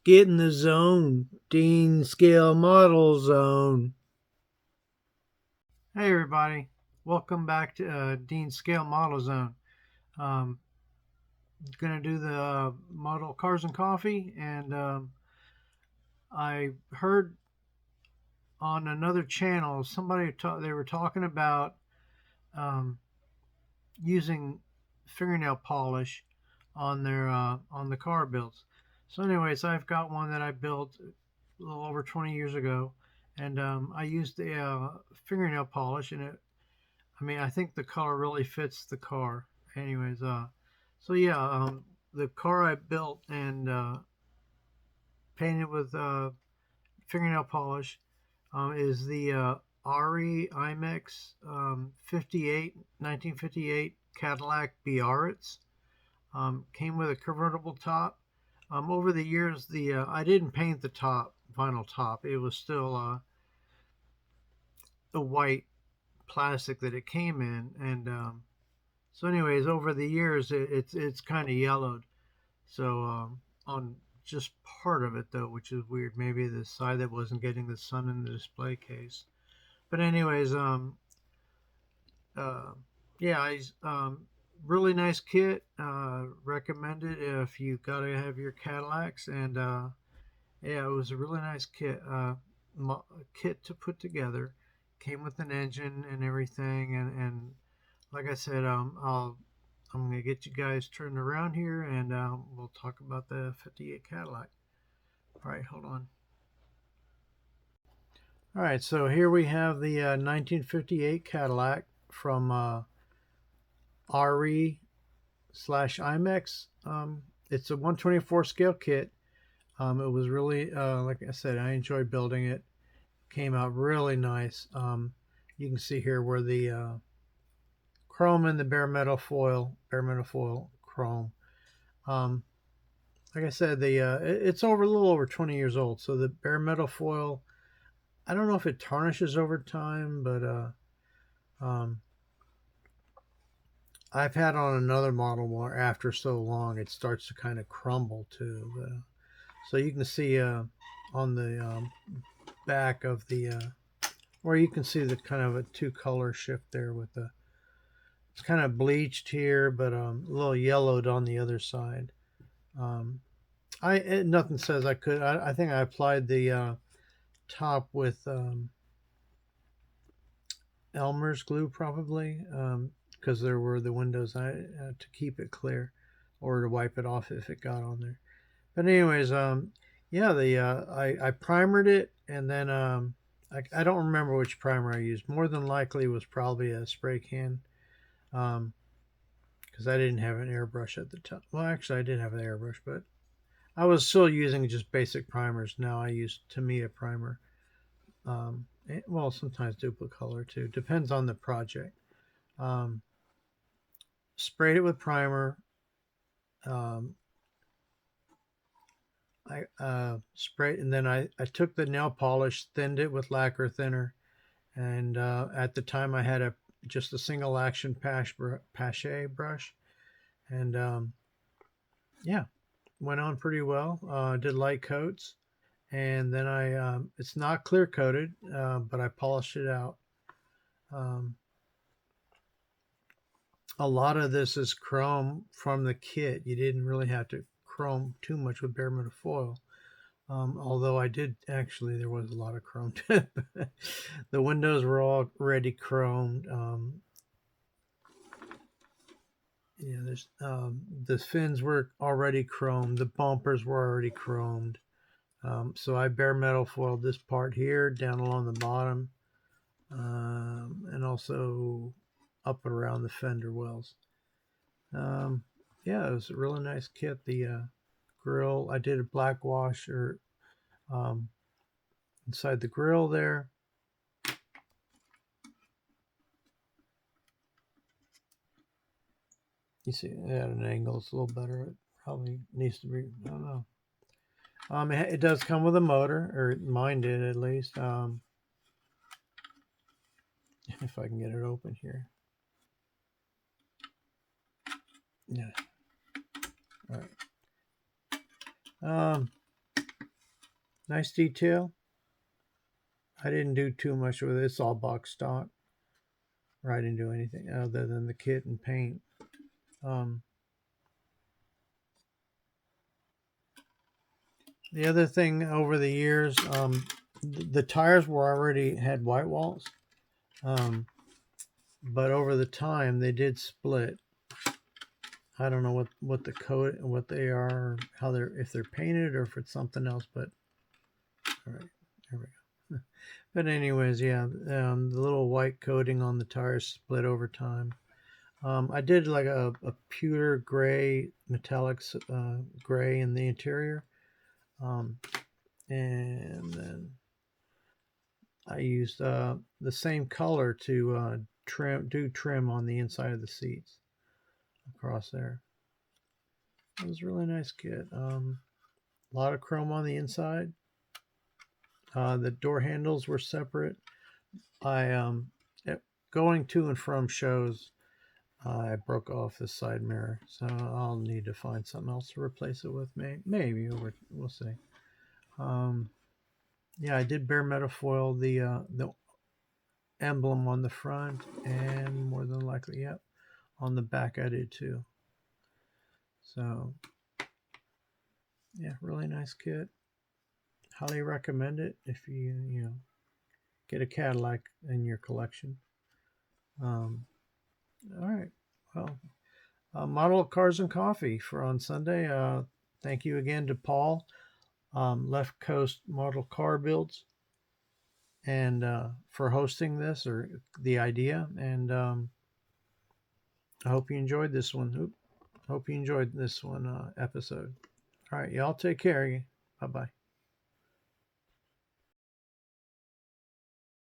Get in the zone. Dean Scale Model Zone. Hey everybody, welcome back to Dean Scale Model Zone. Gonna do the model Cars and Coffee, and I heard on another channel they were talking about um, using fingernail polish on their on the car builds. So anyways, I've got one that I built a little over 20 years ago, and I used the fingernail polish, and I think the color really fits the car. Anyways, so yeah, the car I built and painted with fingernail polish is the ARRI IMEX 1958 Cadillac Biaritz. Came with a convertible top. Over the years, I didn't paint the vinyl top. It was still the white plastic that it came in, and so anyways, over the years, it's kind of yellowed. So on just part of it though, which is weird. Maybe the side that wasn't getting the sun in the display case. But anyways, yeah, really nice kit. Recommend it if you gotta have your Cadillacs, and yeah, it was a really nice kit to put together. Came with an engine and everything, and like I said, I'm gonna get you guys turned around here, and we'll talk about the '58 Cadillac. All right, hold on. All right, so here we have the 1958 Cadillac from ARRI / IMEX. It's a 124 scale kit. It was really, like I said, I enjoyed building it. Came out really nice. You can see here where the chrome and the bare metal foil chrome. Like I said, it's a little over 20 years old. So the bare metal foil, I don't know if it tarnishes over time, but I've had on another model where after so long it starts to kind of crumble too. So you can see on the back of the where you can see the kind of a two color shift there with it's kind of bleached here, but a little yellowed on the other side. Nothing says I could. I think I applied the top with Elmer's glue probably, because there were the windows to keep it clear, or to wipe it off if it got on there. But anyways, yeah, I primered it, and then I don't remember which primer I used. More than likely it was probably a spray can, because I didn't have an airbrush at the time. Well, actually I did have an airbrush, but I was still using just basic primers. Now I use Tamiya primer. Well, sometimes Duplicolor too. Depends on the project. Sprayed it with primer. I sprayed, and then I took the nail polish, thinned it with lacquer thinner, and at the time I had just a single action pache brush, and yeah, went on pretty well. Did light coats, and then it's not clear coated, but I polished it out. A lot of this is chrome from the kit. You didn't really have to chrome too much with bare metal foil. Although I did actually, there was a lot of chrome. The windows were already chromed. Yeah, the fins were already chromed. The bumpers were already chromed. So I bare metal foiled this part here down along the bottom, and also up and around the fender wells. Yeah, it was a really nice kit. The grill, I did a black wash inside the grill there. You see at an angle it's a little better. It probably needs to be, I don't know. It does come with a motor, or mine did at least. If I can get it open here. Yeah. All right. Nice detail. I didn't do too much with it. It's all box stock. I didn't do anything other than the kit and paint. Um, the other thing over the years, the tires were already had white walls, but over the time they did split. I don't know what the code, what they are, how they're, if they're painted or if it's something else. But all right, there we go. But anyways, yeah, the little white coating on the tires split over time. I did like a pewter gray, metallic gray in the interior, um, and then I used the same color to trim on the inside of the seats across there. It was a really nice kit. A lot of chrome on the inside. The door handles were separate. I going to and from shows, I broke off the side mirror, so I'll need to find something else to replace it with. Maybe we'll see. Yeah, I did bare metal foil the emblem on the front, and more than likely, yep, on the back I did too. So yeah, really nice kit. Highly recommend it if you get a Cadillac in your collection. All right, well, model cars and coffee for on Sunday. Thank you again to Paul, Left Coast Model Car Builds, and for hosting this or the idea. And I hope you enjoyed this one. Hope you enjoyed this one episode. All right, y'all take care. Bye bye.